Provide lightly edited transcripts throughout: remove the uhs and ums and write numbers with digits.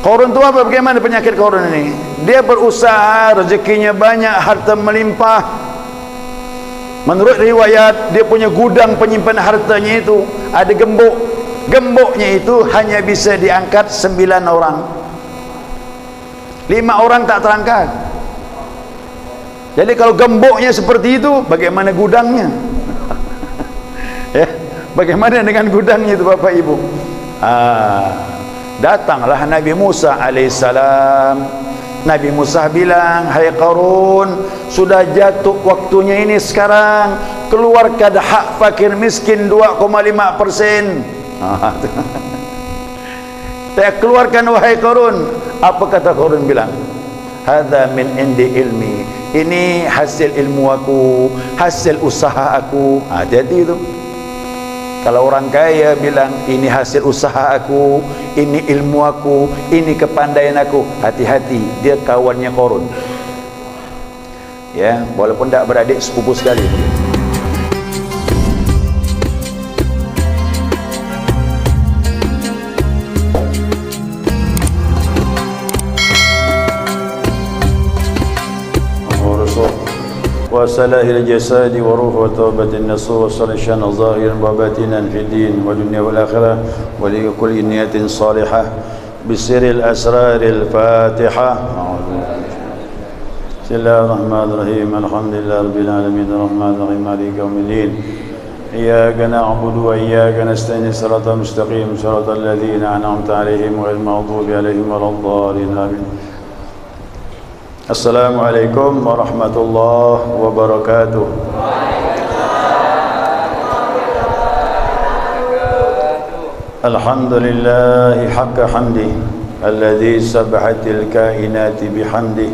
Qarun tu apa? Bagaimana penyakit Qarun ini? Dia berusaha, rezekinya banyak, harta melimpah. Menurut riwayat, dia punya gudang penyimpan hartanya itu ada gembok. Gemboknya itu hanya bisa diangkat 9 orang. 5 orang tak terangkat. Jadi kalau gemboknya seperti itu, bagaimana gudangnya? Ya, bagaimana dengan gudangnya itu Bapak Ibu? Datanglah Nabi Musa alaihissalam. Nabi Musa bilang, hai Qarun, sudah jatuh waktunya ini sekarang, keluarkan hak fakir miskin 2,5%. Saya keluarkan wahai Qarun. Apa kata Qarun bilang? Hadza min indi ilmi. Ini hasil ilmu aku, hasil usaha aku. Hati-hati itu. Kalau orang kaya bilang ini hasil usaha aku, ini ilmu aku, ini kepandaian aku, hati-hati, dia kawannya Qarun. Ya, walaupun tak beradik sepupu sekali. وصلاح الجسد وروح وتوبة النصوص وصلشان ظاهرا وباطنا في الدين والدنيا والآخرة ولكل نية صالحة بسر الأسرار الفاتحة. بسم الله الرحمن الرحيم الحمد لله رب العالمين الرحمن الرحيم مالك يوم الدين إياك نعبد وإياك نستعين صراط المستقيم صراط الذين أنعمت عليهم غير المغضوب عليهم ولا الضالين آمين. Assalamualaikum warahmatullahi wabarakatuh. Alhamdulillahi haqqa hamdi alladhi sabbahatil kainati bihamdi.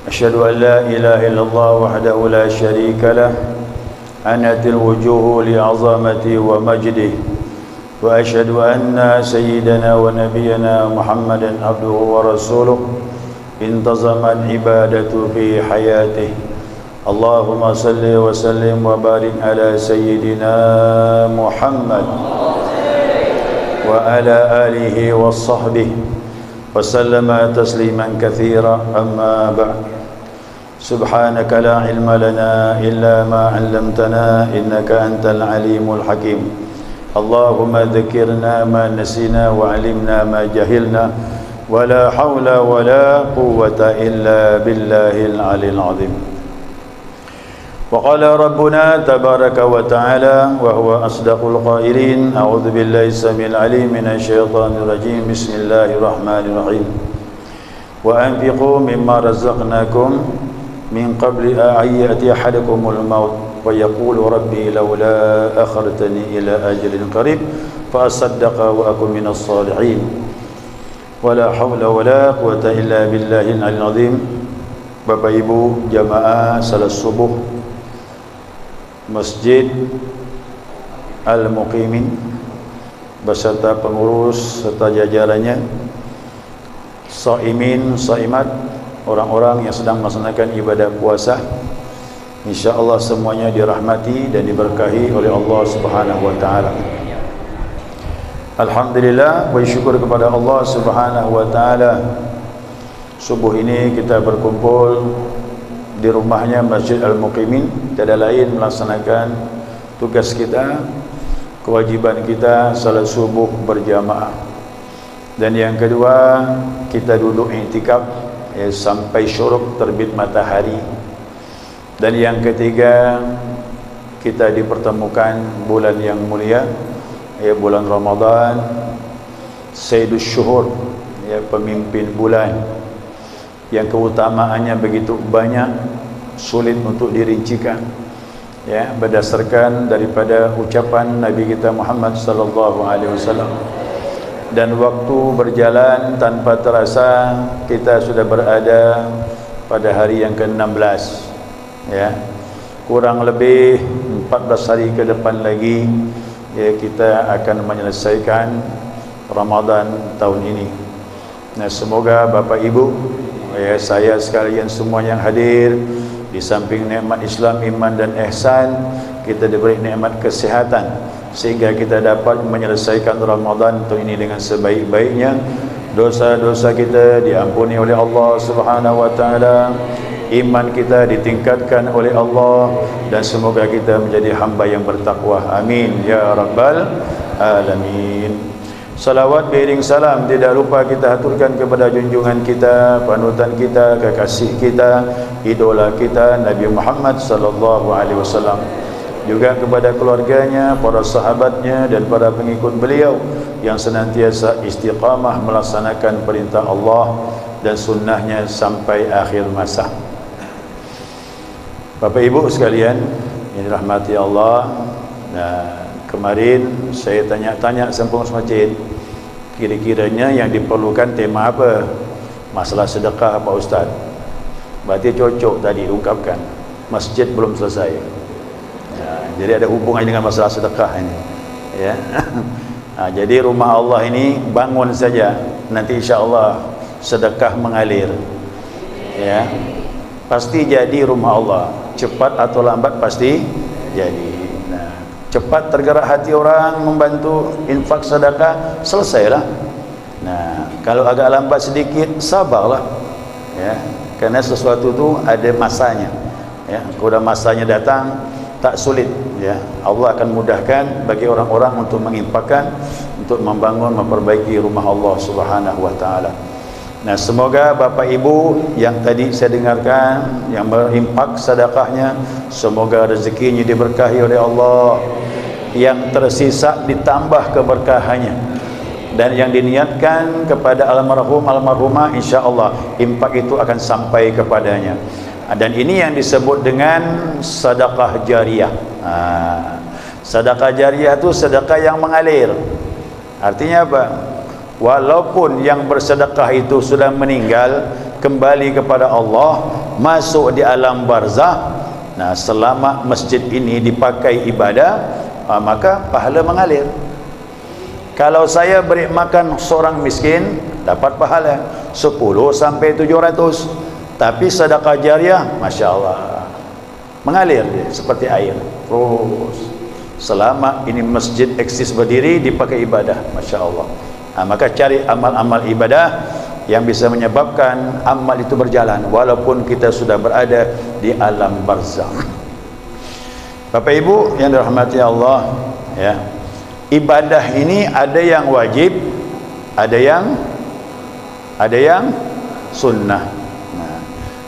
Asyhadu an la ilaha illallah wahdahu la syarika lah anatil wujuhu li'azamati wa majdi. Wa asyhadu anna sayyidana wa nabiyyana Muhammadan abduhu wa rasuluh انتظمت عبادته في حياته. اللهم صل وسلم وبارك على سيدنا محمد وعلى آله وصحبه وسلم تسليما كثيرا. أما بعد سبحانك لا علم لنا إلا ما علمتنا إنك أنت العليم الحكيم. اللهم ذكرنا ما نسينا وعلمنا ما جهلنا ولا حول ولا قوة إلا بالله العلي العظيم. وقال ربنا تبارك وتعالى وهو أصدق القائلين أعوذ بالله السميع العليم من الشيطان الرجيم بسم الله الرحمن الرحيم وأنفقوا مما رزقناكم من قبل أن يأتي أحدكم الموت ويقول ربي لولا أخرتني إلى أجل قريب فأصدق وأكن من الصالحين. Wala hawla wala quwata illa billahil aliyil azim. Bapak Ibu jamaah salat subuh Masjid Al-Muqimin beserta pengurus serta jajarannya, shaimin, shaimat, orang-orang yang sedang melaksanakan ibadah puasa, insyaallah semuanya dirahmati dan diberkahi oleh Allah Subhanahu wa taala. Alhamdulillah, bersyukur kepada Allah Subhanahu wa taala. Subuh ini kita berkumpul di rumahnya Masjid Al-Muqimin, tiada lain melaksanakan tugas kita, kewajiban kita salat subuh berjamaah. Dan yang kedua, kita duduk i'tikaf sampai syuruk terbit matahari. Dan yang ketiga, kita dipertemukan bulan yang mulia, bulan Ramadan, Sayyidus Syuhur, pemimpin bulan yang keutamaannya begitu banyak, sulit untuk dirincikan, berdasarkan daripada ucapan Nabi kita Muhammad sallallahu alaihi wasallam. Dan waktu berjalan tanpa terasa, kita sudah berada pada hari yang ke-16, kurang lebih 14 hari ke depan lagi kita akan menyelesaikan Ramadan tahun ini. Nah, semoga Bapak Ibu, saya sekalian semua yang hadir, di samping nikmat Islam, iman dan ihsan, kita diberi nikmat kesehatan sehingga kita dapat menyelesaikan Ramadan tahun ini dengan sebaik-baiknya dosa-dosa kita diampuni oleh Allah Subhanahu wa taala, iman kita ditingkatkan oleh Allah, dan semoga kita menjadi hamba yang bertakwa. Amin ya rabbal alamin. Salawat beriring salam tidak lupa kita haturkan kepada junjungan kita, panutan kita, kekasih kita, idola kita, Nabi Muhammad sallallahu alaihi wasallam, juga kepada keluarganya, para sahabatnya, dan para pengikut beliau yang senantiasa istiqamah melaksanakan perintah Allah dan sunnahnya sampai akhir masa. Bapak Ibu sekalian yang dirahmati Allah, nah, kemarin saya tanya-tanya sempung masjid, kira-kiranya yang diperlukan tema apa? Masalah sedekah Pak Ustaz. Berarti cocok tadi ungkapkan. Masjid belum selesai. Ya, jadi ada hubungannya dengan masalah sedekah ini. Ya. Nah, jadi rumah Allah ini bangun saja, nanti insya-Allah sedekah mengalir. Ya. Pasti jadi rumah Allah. Cepat atau lambat pasti jadi. Cepat tergerak hati orang membantu infak sedekah, selesailah. Nah, kalau agak lambat sedikit, sabarlah. Ya, karena sesuatu itu ada masanya. Ya, kalau masanya datang, tak sulit. Ya, Allah akan mudahkan bagi orang-orang untuk menginfakkan, untuk membangun, memperbaiki rumah Allah Subhanahu wa taala. Nah, semoga Bapak Ibu yang tadi saya dengarkan yang berinfak sedekahnya, semoga rezekinya diberkahi oleh Allah, yang tersisa ditambah keberkahannya, dan yang diniatkan kepada almarhum almarhumah insyaallah infak itu akan sampai kepadanya. Dan ini yang disebut dengan sedekah jariyah. Sedekah jariyah itu sedekah yang mengalir. Artinya apa? Walaupun yang bersedekah itu sudah meninggal, kembali kepada Allah, masuk di alam barzah, nah selama masjid ini dipakai ibadah, maka pahala mengalir. Kalau saya beri makan seorang miskin, dapat pahala 10 sampai 700. Tapi sedekah jariyah, Masya Allah, mengalir dia seperti air terus selama ini masjid eksis berdiri, dipakai ibadah. Masya Allah. Maka cari amal-amal ibadah yang bisa menyebabkan amal itu berjalan walaupun kita sudah berada di alam barzakh. Bapak Ibu yang dirahmati Allah, ya, ibadah ini ada yang wajib, ada yang sunnah. Nah,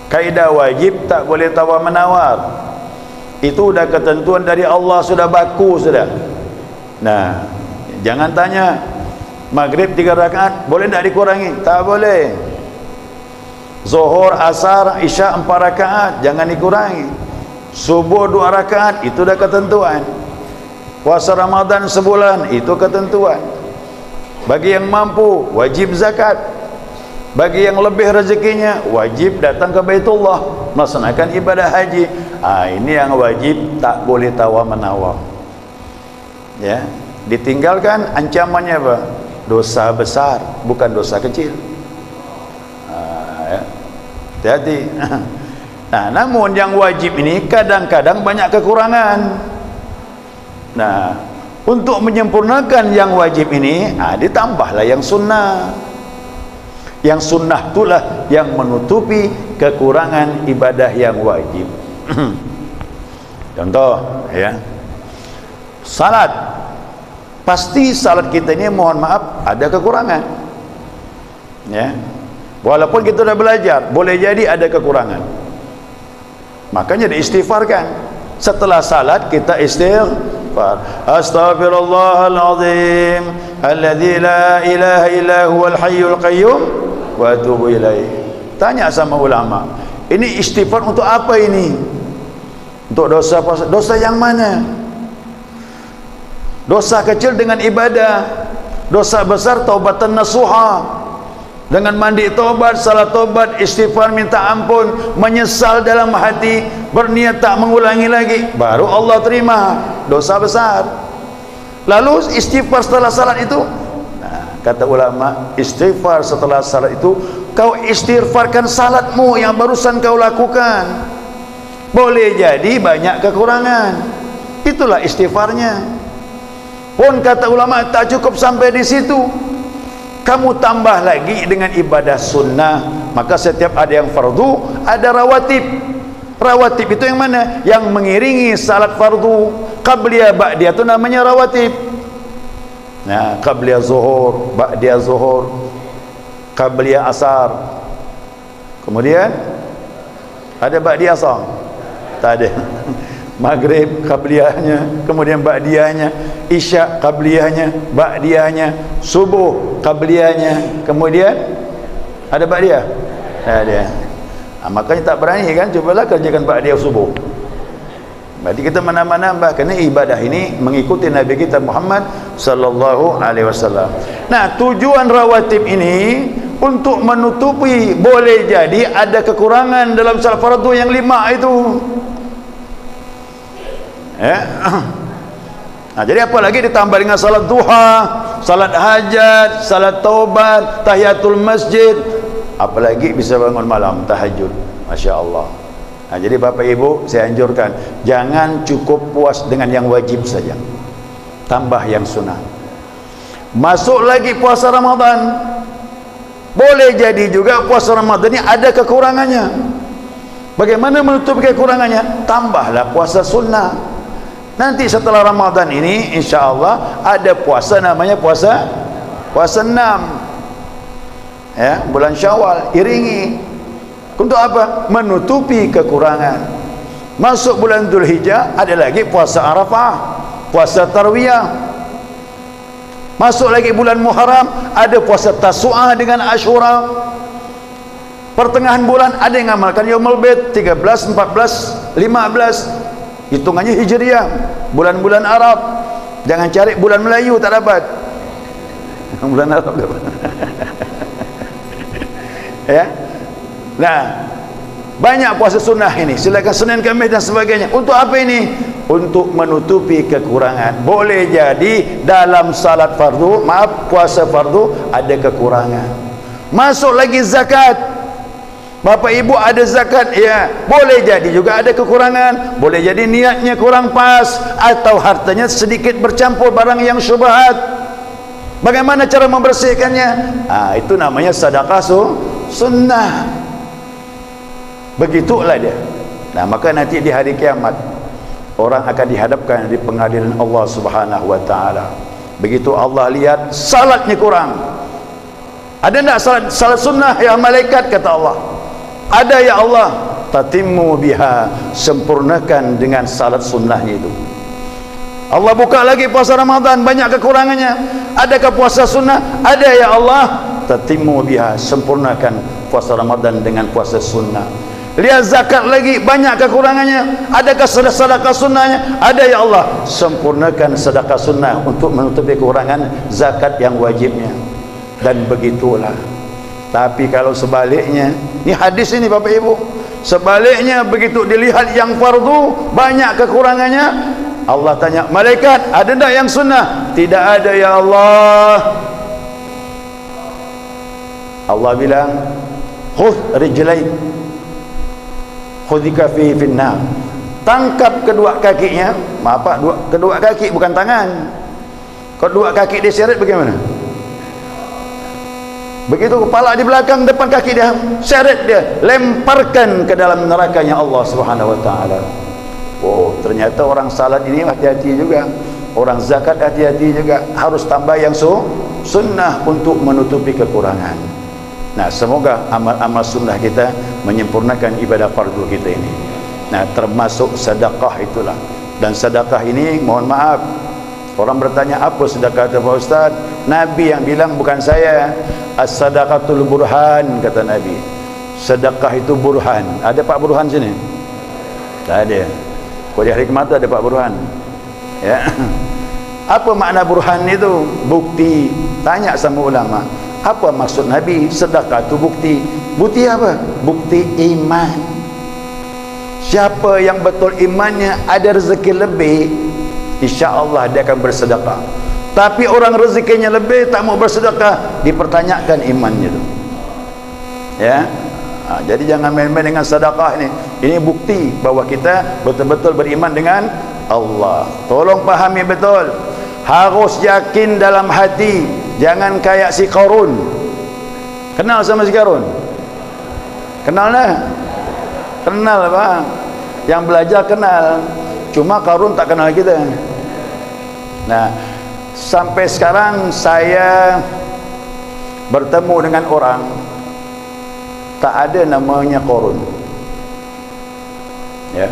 kaidah wajib tak boleh tawar menawar. Itu sudah ketentuan dari Allah, sudah baku sudah. Nah, jangan tanya Maghrib 3 rakaat boleh tak dikurangi? Tak boleh. Zuhur, Asar, Isya 4 rakaat jangan dikurangi. Subuh 2 rakaat itu dah ketentuan. Puasa Ramadan sebulan itu ketentuan. Bagi yang mampu wajib zakat. Bagi yang lebih rezekinya wajib datang ke Baitullah melaksanakan ibadah haji. Ini yang wajib, tak boleh tawar menawar. Ya, ditinggalkan ancamannya apa? Dosa besar, bukan dosa kecil. Ya. Hati-hati. Nah, namun yang wajib ini kadang-kadang banyak kekurangan. Nah, untuk menyempurnakan yang wajib ini, ditambahlah yang sunnah. Yang sunnah itulah yang menutupi kekurangan ibadah yang wajib. Contoh, ya, salat. Pasti salat kita ini, mohon maaf, ada kekurangan. Ya, walaupun kita sudah belajar, boleh jadi ada kekurangan. Makanya diistighfarkan. Setelah salat kita istighfar. Astaghfirullahaladzim alladzi la ilaha illa huwal hayyul qayyum wa atubu ilaih. Tanya sama ulama, ini istighfar untuk apa ini? Untuk dosa yang mana? Dosa kecil dengan ibadah, dosa besar taubatan nasuha, dengan mandi taubat, salat taubat, istighfar, minta ampun, menyesal dalam hati, berniat tak mengulangi lagi, baru Allah terima. Dosa besar. Lalu istighfar setelah salat itu, kata ulama, istighfar setelah salat itu kau istighfarkan salatmu yang barusan kau lakukan. Boleh jadi banyak kekurangan, itulah istighfarnya. Pun kata ulama tak cukup sampai di situ. kamu tambah lagi dengan ibadah sunnah. Maka setiap ada yang fardu, ada rawatib. Rawatib itu yang mana? Yang mengiringi salat fardu. Qabliyah ba'diyah itu namanya rawatib. Nah, qabliyah zuhur, ba'diyah zuhur, qabliyah asar. Kemudian ada ba'diyah asar? Tak ada. Maghrib qabliyahnya, kemudian ba'diyahnya, isya qabliyahnya, ba'diyahnya, subuh qabliyahnya, kemudian ada ba'diyah? Tak ada. Makanya tak berani kan, cubalah kerjakan ba'diyah subuh. Berarti kita menambah-nambah, kerana ibadah ini mengikuti Nabi kita Muhammad sallallahu alaihi wasallam. Nah, tujuan rawatib ini untuk menutupi, boleh jadi ada kekurangan dalam salat fardu yang 5 itu. Nah, jadi apalagi ditambah dengan salat duha, salat hajat, salat taubat, tahiyatul masjid, apalagi bisa bangun malam tahajud. Masya Allah. Nah, jadi Bapak Ibu, saya anjurkan jangan cukup puas dengan yang wajib saja, tambah yang sunnah. Masuk lagi puasa Ramadan, boleh jadi juga puasa Ramadan ini ada kekurangannya. Bagaimana menutupi kekurangannya? Tambahlah puasa sunnah. Nanti setelah Ramadan ini insya Allah ada puasa namanya puasa 6 ya, bulan Syawal, iringi. Untuk apa? Menutupi kekurangan. Masuk bulan Dzulhijjah ada lagi puasa Arafah, puasa Tarwiyah. Masuk lagi bulan Muharram ada puasa Tasu'ah dengan Asyura. Pertengahan bulan ada yang ngamalkan Yaumul Bid 13, 14, 15. Hitungannya Hijriah, bulan-bulan Arab. Jangan cari bulan Melayu, tak dapat. Bulan Arab dapat. Ya. Nah, banyak puasa sunnah ini. Silakan Senin, Khamis dan sebagainya. Untuk apa ini? Untuk menutupi kekurangan. Boleh jadi dalam salat fardu, puasa fardu ada kekurangan. Masuk lagi zakat. Bapak Ibu ada zakat, ya, boleh jadi juga ada kekurangan. Boleh jadi niatnya kurang pas, atau hartanya sedikit bercampur barang yang syubhat. Bagaimana cara membersihkannya? Itu namanya sedekah sunnah. Begitulah dia. Nah, maka nanti di hari kiamat orang akan dihadapkan di pengadilan Allah Subhanahu wa taala. Begitu Allah lihat salatnya kurang. Ada enggak salat sunnah ya malaikat? Kata Allah, ada ya Allah. Tatimmu biha, sempurnakan dengan salat sunnahnya itu. Allah buka lagi puasa Ramadan, banyak kekurangannya. Adakah puasa sunnah? Ada ya Allah. Tatimmu biha, sempurnakan puasa Ramadan dengan puasa sunnah. Lihat zakat lagi, banyak kekurangannya. Adakah sedekah sunnahnya? Ada ya Allah. Sempurnakan sedekah sunnah untuk menutupi kekurangan zakat yang wajibnya. Dan begitulah. Tapi kalau sebaliknya, ini hadis ini Bapak Ibu, sebaliknya begitu dilihat yang fardu banyak kekurangannya, Allah tanya malaikat, ada tak yang sunnah? Tidak ada ya Allah. Allah bilang, khudh rijlaik, khudhika fi finnar. Tangkap kedua kakinya. Kedua kaki bukan tangan. Kedua kaki diseret bagaimana? Begitu kepala di belakang, depan kaki dia, seret dia, lemparkan ke dalam nerakanya Allah Subhanahu wa taala. Oh, ternyata orang salat ini hati-hati juga. Orang zakat hati-hati juga. Harus tambah yang sunnah untuk menutupi kekurangan. Nah, semoga amal-amal sunnah kita menyempurnakan ibadah fardu kita ini. Nah, termasuk sedekah itulah. Dan sedekah ini, mohon maaf, orang bertanya apa sedekah itu Pak Ustaz? Nabi yang bilang, bukan saya. As-sadaqatul burhan, kata Nabi. Sedekah itu burhan. Ada Pak Burhan sini? Tak ada. Kalau di hari kemata ada Pak Burhan. Ya. Apa makna burhan itu? Bukti. Tanya sama ulama, apa maksud Nabi sedekah itu bukti? Bukti apa? Bukti iman. Siapa yang betul imannya, ada rezeki lebih, insya-Allah dia akan bersedekah. Tapi orang rezekinya lebih tak mau bersedekah, dipertanyakan imannya itu. Ya. Jadi jangan main-main dengan sedekah ini. Ini bukti bahwa kita betul-betul beriman dengan Allah. Tolong pahami betul. Harus yakin dalam hati, Jangan kayak si Qarun. Kenal sama si Qarun? Kenal lah. Kenal bang. Yang belajar kenal. Cuma Qarun tak kenal kita. Nah, sampai sekarang saya bertemu dengan orang, tak ada namanya Qarun. Ya.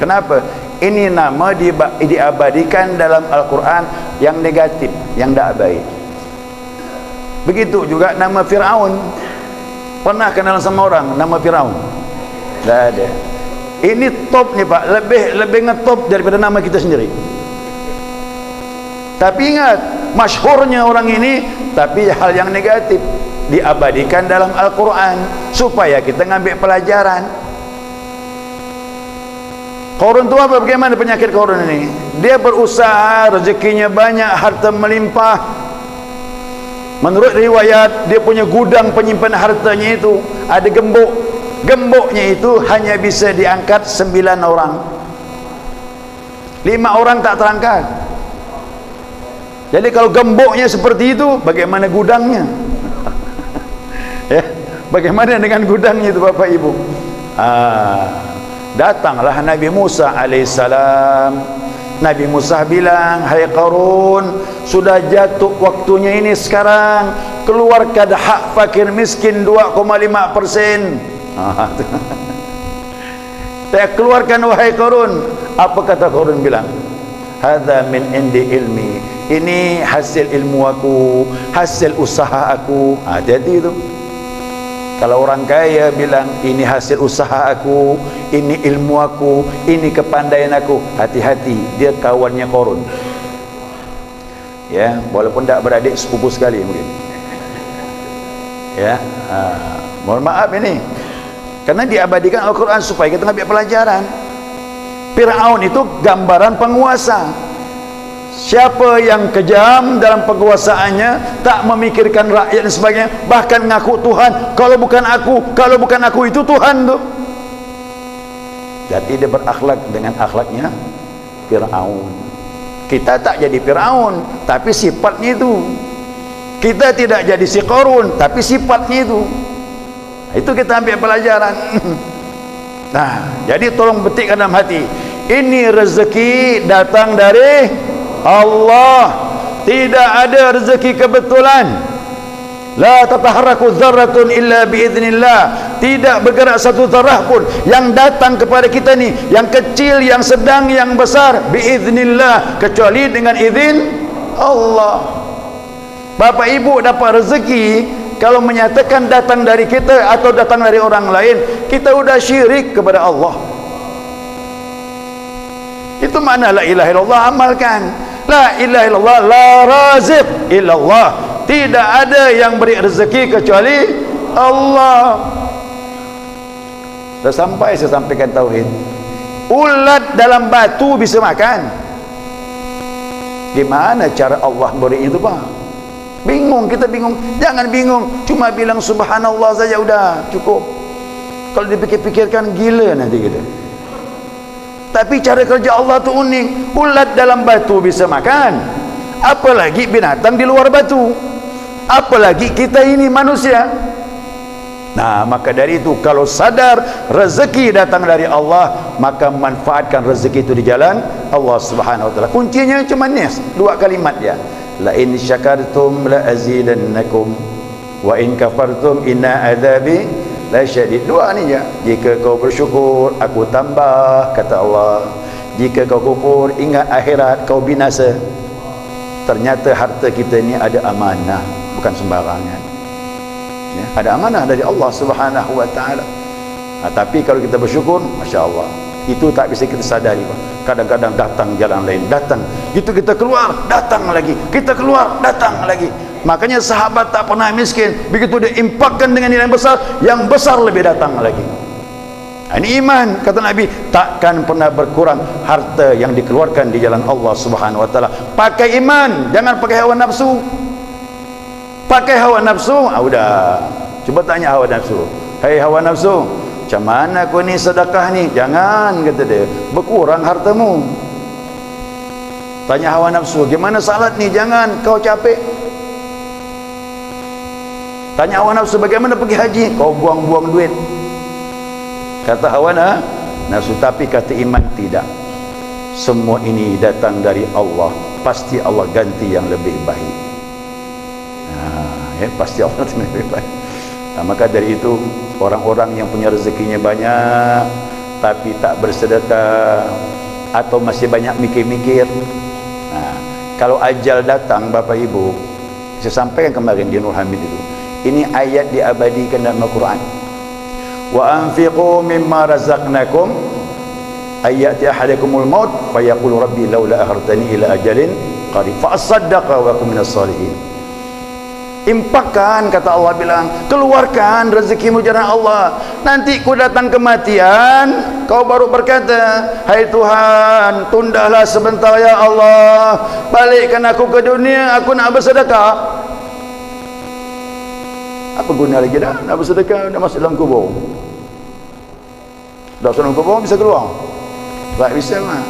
Kenapa? Ini nama diabadikan dalam Al-Quran yang negatif, yang tak baik. Begitu juga nama Fir'aun. Pernah kenal sama orang nama Fir'aun? Tak ada. Ini top ni Pak, lebih ngetop daripada nama kita sendiri. Tapi ingat, masyhurnya orang ini, tapi hal yang negatif diabadikan dalam Al-Quran supaya kita ngambil pelajaran. Qarun itu apa? Bagaimana penyakit Qarun ini? Dia berusaha, rezekinya banyak, harta melimpah. Menurut riwayat, dia punya gudang penyimpan hartanya itu ada gembok. Gemboknya itu hanya bisa diangkat 9 orang. 5 orang tak terangkat. Jadi kalau gemboknya seperti itu, bagaimana gudangnya? Ya, bagaimana dengan gudangnya itu Bapak Ibu? Datanglah Nabi Musa alaihissalam. Nabi Musa bilang, hai Qarun, sudah jatuh waktunya ini sekarang, keluarkan hak fakir miskin 2,5%. Saya keluarkan wahai Qarun. Apa kata Qarun bilang? Hadza min indi ilmi. Ini hasil ilmu aku, hasil usaha aku. Hati-hati itu. Kalau orang kaya bilang ini hasil usaha aku, ini ilmu aku, ini kepandaian aku, hati-hati, dia kawannya Qarun. Ya, walaupun tak beradik, sepupu sekali mungkin. Ya, mohon maaf ini, karena diabadikan Al-Quran supaya kita ambil pelajaran. Fir'aun itu gambaran penguasa. Siapa yang kejam dalam penguasaannya, tak memikirkan rakyat dan sebagainya, bahkan ngaku Tuhan. Kalau bukan aku itu Tuhan tu. Jadi dia berakhlak dengan akhlaknya Fir'aun. Kita tak jadi Fir'aun, tapi sifatnya itu. Kita tidak jadi si Qarun, tapi sifatnya itu. Itu kita ambil pelajaran. Nah, jadi tolong betikkan dalam hati, ini rezeki datang dari Allah. Tidak ada rezeki kebetulan. La tataharraku dzarratun illa biiznillah. Tidak bergerak satu zarah pun yang datang kepada kita ni, yang kecil, yang sedang, yang besar, biiznillah, kecuali dengan izin Allah. Bapak Ibu dapat rezeki, kalau menyatakan datang dari kita atau datang dari orang lain, kita sudah syirik kepada Allah. Itu makna la ilaha illallah, amalkan. La ilaha illallah, la raziq illallah. Tidak ada yang beri rezeki kecuali Allah. Dah sampai saya sampaikan tauhid. Ulat dalam batu bisa makan. Gimana cara Allah beri itu Pak? Bingung, kita bingung. Jangan bingung, cuma bilang subhanallah saja udah cukup. Kalau dipikir-pikirkan gila nanti kita. Tapi cara kerja Allah tu unik. Ulat dalam batu bisa makan, apalagi binatang di luar batu, apalagi kita ini manusia. Nah, maka dari itu, kalau sadar rezeki datang dari Allah, maka manfaatkan rezeki itu di jalan Allah Subhanahu wa taala. Kuncinya cuma ni, 2 kalimat ya. La in syakartum la azidannakum wa in kafartum inna adzabi la syadid. 2 ni je. Jika kau bersyukur, aku tambah, kata Allah. Jika kau kufur, ingat akhirat kau binasa. Ternyata harta kita ni ada amanah, bukan sembarangan. Ya, ada amanah dari Allah Subhanahu wa taala. Tapi kalau kita bersyukur, masya-Allah, itu tak bisa kita sadari Pak. Kadang-kadang datang jalan lain, datang. Gitu kita keluar, datang lagi. Kita keluar, datang lagi. Makanya sahabat tak pernah miskin. Begitu dia impakkan dengan nilai yang besar lebih datang lagi. Ini iman, kata Nabi, takkan pernah berkurang harta yang dikeluarkan di jalan Allah Subhanahu wa taala. Pakai iman, jangan pakai hawa nafsu. Pakai hawa nafsu, udah. Cuba tanya hawa nafsu. Hai hawa nafsu, macam mana kau ni sedekah ni? Jangan, kata dia, berkurang hartamu. Tanya hawa nafsu, gimana salat ni? Jangan, kau capek. Tanya hawa nafsu, bagaimana pergi haji? Kau buang-buang duit. Kata hawa nafsu. Tapi kata iman, tidak. Semua ini datang dari Allah. Pasti Allah ganti yang lebih baik. Pasti Allah ganti yang lebih baik. Maka dari itu, orang-orang yang punya rezekinya banyak tapi tak bersedekah, atau masih banyak mikir-mikir, kalau ajal datang, Bapak Ibu, saya sampaikan kemarin di Nur Hamid itu, ini ayat diabadikan dalam Al-Quran. Wa anfiqu mimma razaqnakum ayati ahadakumul maut fayaqulu rabbi laula akhartani ila ajalin qarib fa asaddaqa wa akum minas salihin. Impakkan, kata Allah bilang, keluarkan rezekimu jalan Allah. Nanti ku datang kematian, kau baru berkata, hai Tuhan, tundalah sebentar ya Allah, balikkan aku ke dunia, aku nak bersedekah. Apa guna lagi dah nak bersedekah? Dah masuk dalam kubur. Dah masuk dalam kubur bisa keluar? Tak bisa mah.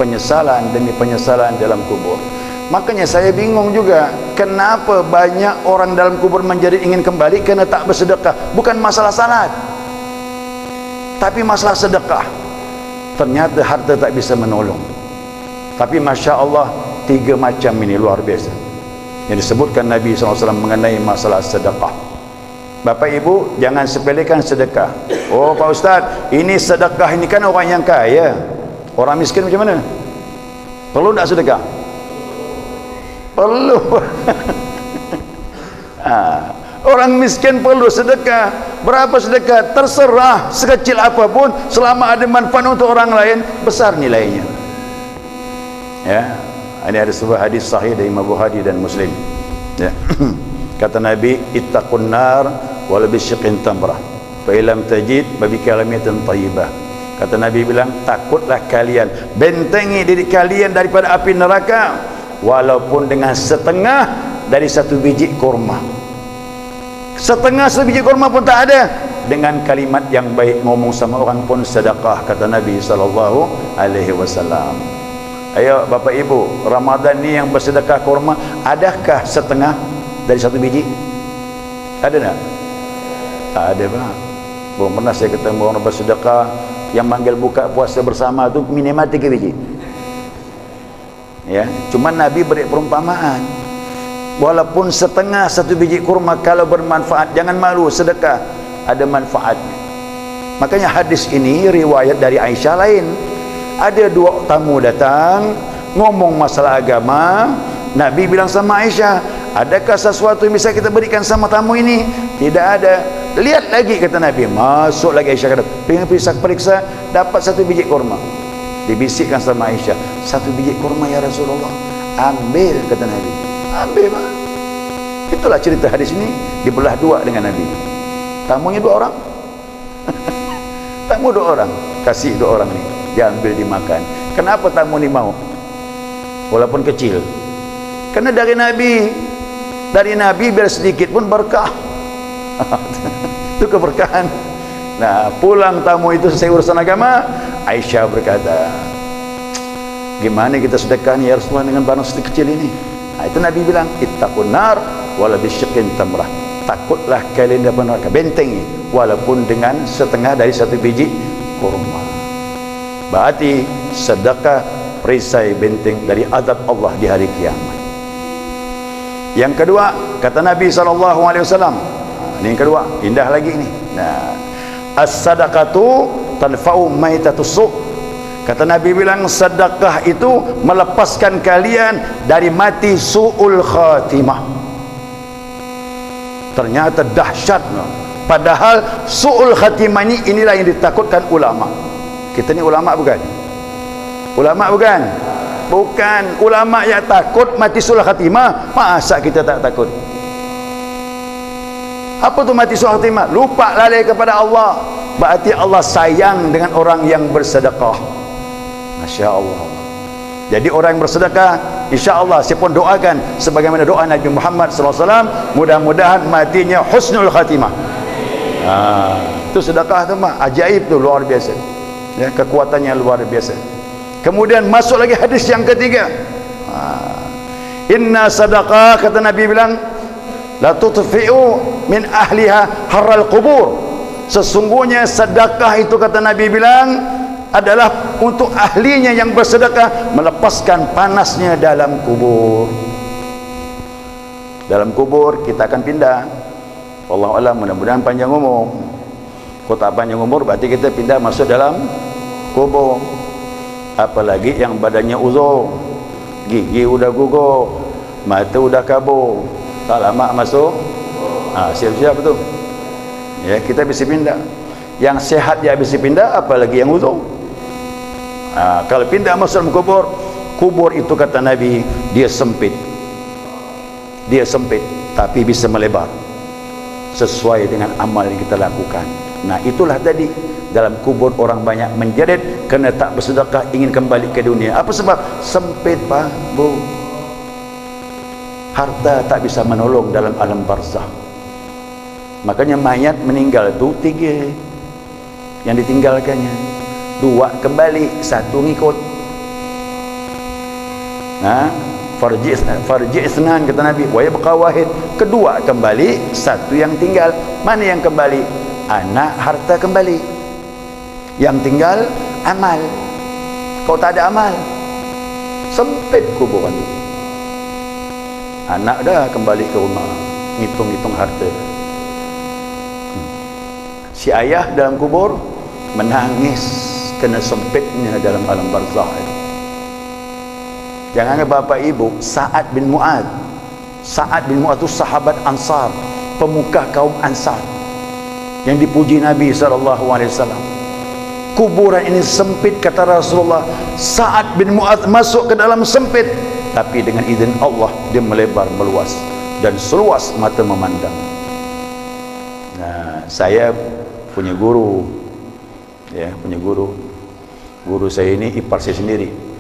Penyesalan demi penyesalan dalam kubur. Makanya saya bingung juga, kenapa banyak orang dalam kubur menjadi ingin kembali kerana tak bersedekah. Bukan masalah salat, tapi masalah sedekah. Ternyata harta tak bisa menolong. Tapi Masya Allah, 3 macam ini luar biasa yang disebutkan Nabi SAW mengenai masalah sedekah. Bapak Ibu, jangan sepelekan sedekah. Oh Pak Ustaz, ini sedekah ini kan orang yang kaya. Orang miskin macam mana? Perlu tak sedekah? Perlu. Orang miskin perlu sedekah. Berapa sedekah? Terserah, sekecil apapun, selama ada manfaat untuk orang lain, besar nilainya. Ya, ini ada sebuah hadis sahih dari Imam Bukhari dan Muslim. Ya. Kata Nabi, ittaqun nar walau bisyiqqin tamrah fa illam tajid babi kalamiyatin thayyibah. Kata Nabi bilang, takutlah kalian, bentengi diri kalian daripada api neraka walaupun dengan setengah dari 1 biji kurma. Setengah 1 biji kurma pun tak ada, dengan kalimat yang baik, ngomong sama orang pun sedekah, kata Nabi SAW. Ayo Bapak Ibu, Ramadan ni yang bersedekah kurma, adakah setengah dari 1 biji? Ada tak? Tak ada Pak. Belum pernah saya ketemu orang bersedekah yang manggil buka puasa bersama tu minimal 3 biji. Ya, cuma Nabi beri perumpamaan, walaupun setengah 1 biji kurma kalau bermanfaat, jangan malu, sedekah, ada manfaatnya. Makanya hadis ini riwayat dari Aisyah lain. Ada 2 tamu datang ngomong masalah agama. Nabi bilang sama Aisyah, adakah sesuatu yang bisa kita berikan sama tamu ini? Tidak ada. Lihat lagi, kata Nabi. Masuk lagi Aisyah, kata, periksa, dapat 1 biji kurma. Dibisikkan sama Aisyah, 1 biji kurma ya Rasulullah. Ambil, kata Nabi. Ambil Pak. Itulah cerita hadis ini, dibelah 2 dengan Nabi. Tamunya 2 orang. Tamu 2 orang, kasih 2 orang ni, diambil dimakan. Kenapa tamu ni mau? Walaupun kecil. Karena dari Nabi biar sedikit pun berkah. Itu keberkahan. Nah, pulang tamu itu selesai urusan agama, Aisyah berkata, gimana kita sedekah ni ya Rasulullah dengan barang sedikit kecil ini? Nah, itu Nabi bilang, ittaqun nar wala bisyiqqin tamrah. Takutlah kalian dapat neraka, bentengi walaupun dengan setengah dari 1 biji kurma. Berarti sedekah perisai benteng dari azab Allah di hari kiamat. Yang kedua, kata Nabi SAW, ini yang kedua, indah lagi ini. Nah, as-sadaqatu tanfa'u maitatus su'. Kata Nabi bilang, sedekah itu melepaskan kalian dari mati su'ul khatimah. Ternyata dahsyat. Padahal su'ul khatimah ini, inilah yang ditakutkan ulama. Kita ni ulama bukan? Ulama bukan? Bukan. Ulama yang takut mati su'ul khatimah. Masa kita tak takut? Apa tu mati su'ul khatimah? Lupa lalai kepada Allah. Berarti Allah sayang dengan orang yang bersedekah. Masya Allah. Jadi orang yang bersedekah, insya Allah saya pun doakan sebagaimana doa Nabi Muhammad SAW, mudah-mudahan matinya husnul khatimah. Itu sedekah tu mah ajaib tu, luar biasa ya, kekuatannya luar biasa. Kemudian masuk lagi hadis yang ketiga, inna sadaqah, kata Nabi bilang, la tutfi'u min ahliha harral qubur. Sesungguhnya sedekah itu, kata Nabi bilang, adalah untuk ahlinya yang bersedekah melepaskan panasnya dalam kubur. Dalam kubur kita akan pindah. Wallahu a'lam, mudah-mudahan panjang umur. Kalau tak panjang umur berarti kita pindah masuk dalam kubur. Apalagi yang badannya uzur, gigi udah gugur, mata udah kabur, tak lama masuk, siap-siap betul. Ya, kita bisa pindah. Yang sehat dia bisa pindah, apalagi yang uzur. Kalau pindah masuk dalam kubur, kubur itu kata Nabi, dia sempit. Dia sempit, tapi bisa melebar sesuai dengan amal yang kita lakukan. Nah, itulah tadi, dalam kubur orang banyak menjerit kerana tak bersedekah, ingin kembali ke dunia. Apa sebab? Sempit, Pak, Bu. Harta tak bisa menolong dalam alam barzah. Makanya mayat meninggal tu 3 yang ditinggalkannya, 2 kembali, 1 ngikut. Farji' isnan kata Nabi, wa yabqa wahid. Kedua kembali, 1 yang tinggal. Mana yang kembali? Anak, harta kembali. Yang tinggal amal. Kau tak ada amal, sempit kuburan itu. Anak dah kembali ke rumah, ngitung-ngitung harta. Si ayah dalam kubur menangis kena sempitnya dalam alam barzah. Jangan bapak ibu, Sa'ad bin Mu'ad. Sa'ad bin Mu'ad itu sahabat Ansar, pemuka kaum Ansar yang dipuji Nabi SAW. Kuburan ini sempit, kata Rasulullah. Sa'ad bin Mu'ad masuk ke dalam sempit, tapi dengan izin Allah dia melebar, meluas, dan seluas mata memandang. Nah, saya punya guru, ya, punya guru. Guru saya ini ipar saya sendiri.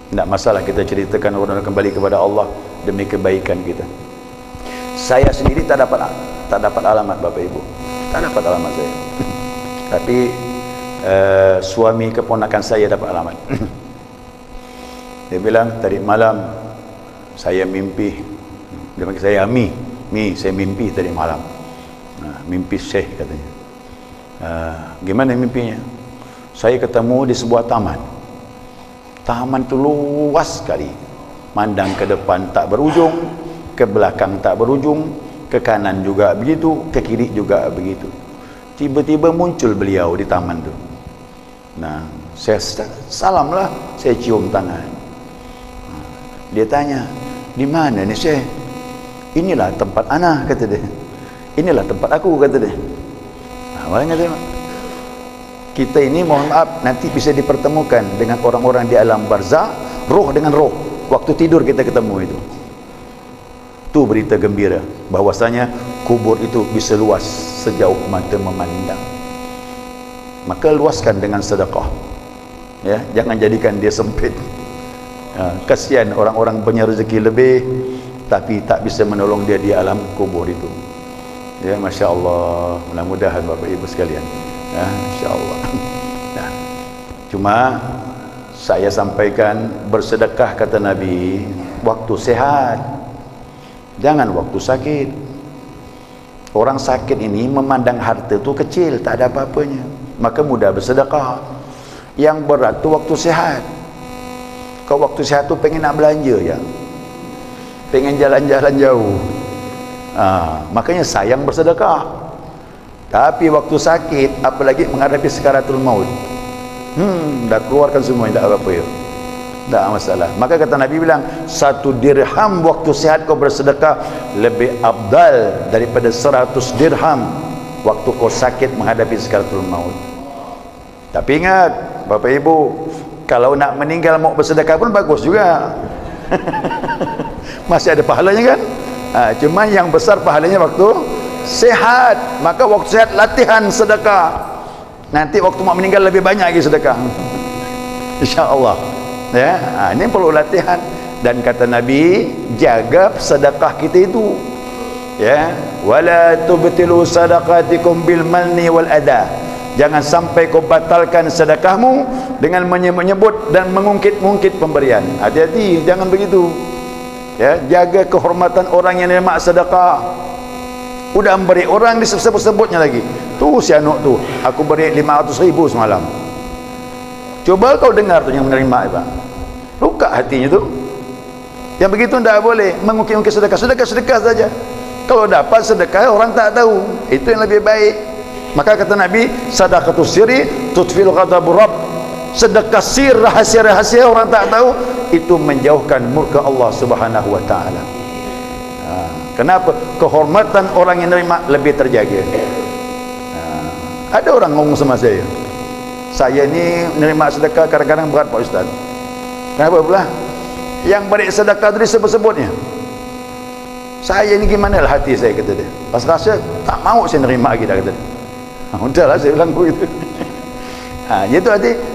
Tidak masalah kita ceritakan orang kembali kepada Allah demi kebaikan kita. Saya sendiri tak dapat alamat bapak ibu, tak dapat alamat saya. Tapi suami keponakan saya dapat alamat. Dia bilang tadi malam saya mimpi. Dia panggil saya Mi, saya mimpi tadi malam. Mimpi Syekh katanya. Gimana mimpinya? Saya ketemu di sebuah taman. Taman itu luas sekali, mandang ke depan tak berujung, ke belakang tak berujung, ke kanan juga begitu, ke kiri juga begitu. Tiba-tiba muncul beliau di taman itu. Nah, saya salamlah, saya cium tangan. Dia tanya, di mana ni Syekh? Inilah tempat ana, kata dia. Inilah tempat aku, kata dia. Makanya tengok, kita ini mohon maaf nanti bisa dipertemukan dengan orang-orang di alam barzah, roh dengan roh. Waktu tidur kita ketemu itu. Itu berita gembira bahwasanya kubur itu bisa luas sejauh mata memandang. Maka luaskan dengan sedekah. Ya, jangan jadikan dia sempit. Kasihan orang-orang punya rezeki lebih tapi tak bisa menolong dia di alam kubur itu. Ya, Masya Allah, mudah-mudahan Bapak Ibu sekalian, ya, Insya Allah. Nah, cuma saya sampaikan, bersedekah kata Nabi waktu sehat, jangan waktu sakit. Orang sakit ini memandang harta itu kecil, tak ada apa-apanya, maka mudah bersedekah. Yang berat tu waktu sehat. Kau waktu sehat tu pengen nak belanja ya, pengen jalan-jalan jauh, makanya sayang bersedekah. Tapi waktu sakit, apalagi menghadapi sakaratul maut, dah keluarkan semua, tak apa-apa ya, tak masalah. Maka kata Nabi bilang, 1 dirham waktu sehat kau bersedekah lebih afdal daripada 100 dirham waktu kau sakit menghadapi sakaratul maut. Tapi ingat Bapak Ibu, kalau nak meninggal mau bersedekah pun bagus juga. Masih ada pahalanya kan? Cuma yang besar pahalanya waktu sehat. Maka waktu sehat latihan sedekah. Nanti waktu mau meninggal lebih banyak lagi sedekah. InsyaAllah. Ya, ini perlu latihan. Dan kata Nabi, jaga sedekah kita itu. Ya, wala tubtilu sadaqatikum bil manni wal adha. Jangan sampai kau batalkan sedekahmu dengan menyebut dan mengungkit-ungkit pemberian. Hati-hati, jangan begitu. Ya, jaga kehormatan orang yang menerima sedekah. udah beri orang disebut-sebutnya lagi. Tu si anak tu, aku beri 500,000 semalam. Coba kau dengar tu yang menerima, Pak. Luka hatinya tu. Yang begitu tidak boleh mengukir-ukir sedekah. Sedekah saja. Kalau dapat sedekah orang tak tahu, itu yang lebih baik. Maka kata Nabi, sadaqatus sirri tutfil ghadabur rabb. Sedekah sir, rahasia-rahasia orang tak tahu, itu menjauhkan murka Allah Subhanahu wa taala. Kenapa? Kehormatan orang yang nerima lebih terjaga. Ada orang ngomong sama saya ni menerima sedekah kadang-kadang berat Pak Ustaz. Kenapa pula? Yang beri sedekah tadi sebut-sebutnya. Saya ni gimana lah hati saya, kata dia. Rasa tak mau saya nerima lagi dah, kata dia. Udahlah saya bilang begitu. Itu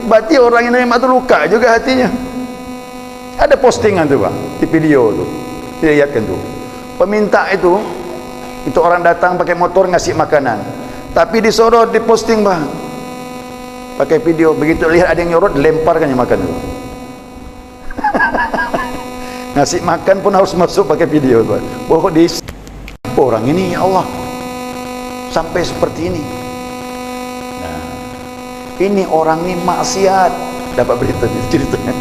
berarti orang yang nerima tu luka juga hatinya. Ada postingan tu Pak, di video tu. Dia lihatkan tu. Peminta itu orang datang pakai motor ngasih makanan. Tapi disorot, diposting Pak. Pakai video, begitu lihat ada yang nyorot, lemparkan yang makan itu. Ngasih makan pun harus masuk pakai video Pak. Bahwa orang ini ya Allah sampai seperti ini. Nah, ini orang ini maksiat. Dapat berita ceritanya.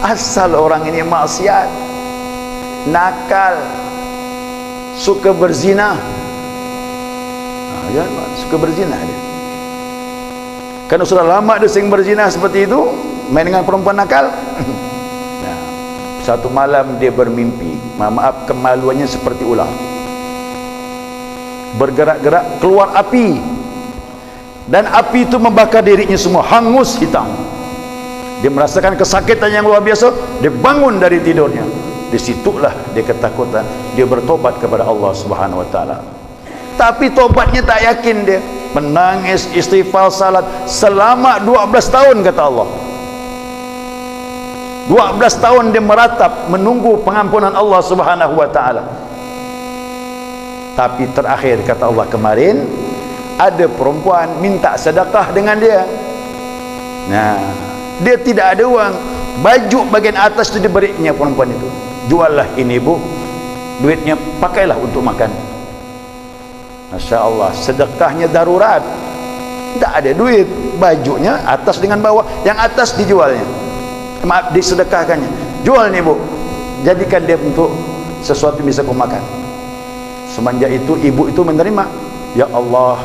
Asal orang ini maksiat, nakal, suka berzina. Ya, suka berzina dia. Karena sudah lama dia sering berzina seperti itu, main dengan perempuan nakal. Nah, satu malam dia bermimpi, maaf kemaluannya seperti ular. Bergerak-gerak keluar api. Dan api itu membakar dirinya semua, hangus hitam. Dia merasakan kesakitan yang luar biasa, dia bangun dari tidurnya. Disitulah dia ketakutan, dia bertobat kepada Allah Subhanahu wa taala. Tapi tobatnya tak yakin dia. Menangis, istighfar, salat selama 12 tahun kata Allah. 12 tahun dia meratap menunggu pengampunan Allah Subhanahu wa taala. Tapi terakhir kata Allah kemarin ada perempuan minta sedekah dengan dia. Nah, dia tidak ada uang, baju bagian atas itu diberinya perempuan itu. Juallah ini bu, duitnya pakailah untuk makan. Masya Allah, sedekahnya darurat, tidak ada duit, bajunya atas dengan bawah, yang atas dijualnya, maaf disedekahkannya. Jual nih bu, jadikan dia untuk sesuatu yang bisa kau makan. Semenjak itu ibu itu menerima. Ya Allah,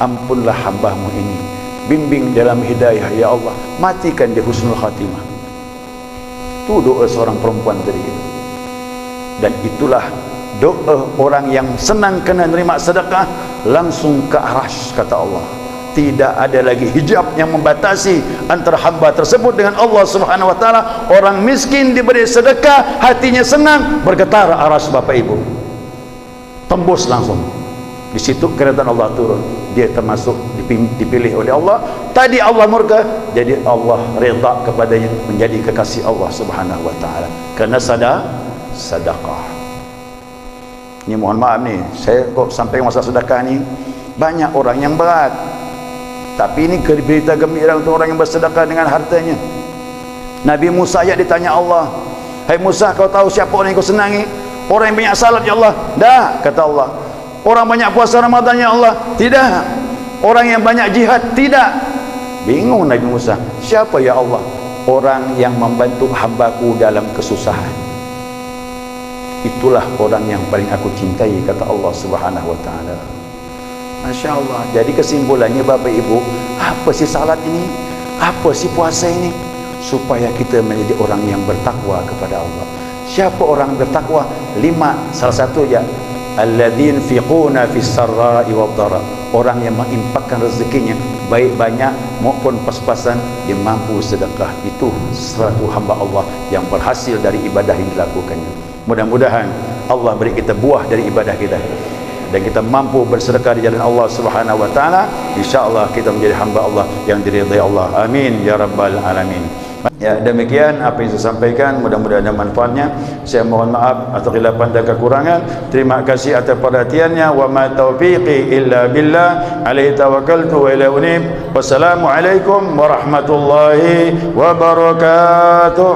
ampunlah hambamu ini, bimbing dalam hidayah ya Allah, matikan dia husnul khatimah. Itu doa seorang perempuan tadi. Dan itulah doa orang yang senang kena nerima sedekah, langsung ke arsy kata Allah. Tidak ada lagi hijab yang membatasi antara hamba tersebut dengan Allah Subhanahu wa taala. Orang miskin diberi sedekah, hatinya senang, bergetar arsy Bapak Ibu. Tembus langsung. Di situ kerajaan Allah turun. Dia termasuk dipilih oleh Allah. Tadi Allah murka, jadi Allah redha kepadanya, menjadi kekasih Allah Subhanahu wa taala. Karena sedekah. Ini mohon maaf nih, saya kok sampai masa sedekah ni banyak orang yang berat. Tapi ini berita gembira untuk orang yang bersedekah dengan hartanya. Nabi Musa ya ditanya Allah, "Hai Musa, kau tahu siapa orang yang kau senangi?" "Orang yang banyak salat ya Allah." "Dah," kata Allah. "Orang banyak puasa Ramadan ya Allah." "Tidak." "Orang yang banyak jihad?" "Tidak." Bingung Nabi Musa, "Siapa ya Allah?" "Orang yang membantu hambaku dalam kesusahan. Itulah orang yang paling aku cintai," kata Allah Subhanahu wa taala. Masya Allah. Jadi kesimpulannya Bapak Ibu, apa sih salat ini? Apa sih puasa ini? Supaya kita menjadi orang yang bertakwa kepada Allah. Siapa orang bertakwa? 5. Salah satu ya, alladzina yunfiquna fis sarra'i wad dharra. Orang yang menginfakkan rezekinya baik banyak maupun pas-pasan, dia mampu sedekah. Itu suatu hamba Allah yang berhasil dari ibadah yang dilakukannya. Mudah-mudahan Allah beri kita buah dari ibadah kita dan kita mampu bersedekah di jalan Allah Subhanahu wa taala. Insyaallah kita menjadi hamba Allah yang diridhai Allah. Amin ya rabbal alamin. Ya, demikian apa yang saya sampaikan, mudah-mudahan ada manfaatnya. Saya mohon maaf atas khilafan dan kekurangan. Terima kasih atas perhatiannya. Wa ma taufiqi illa billah, alaihi tawakkaltu wa ilaihi unib. Wassalamualaikum warahmatullahi wabarakatuh.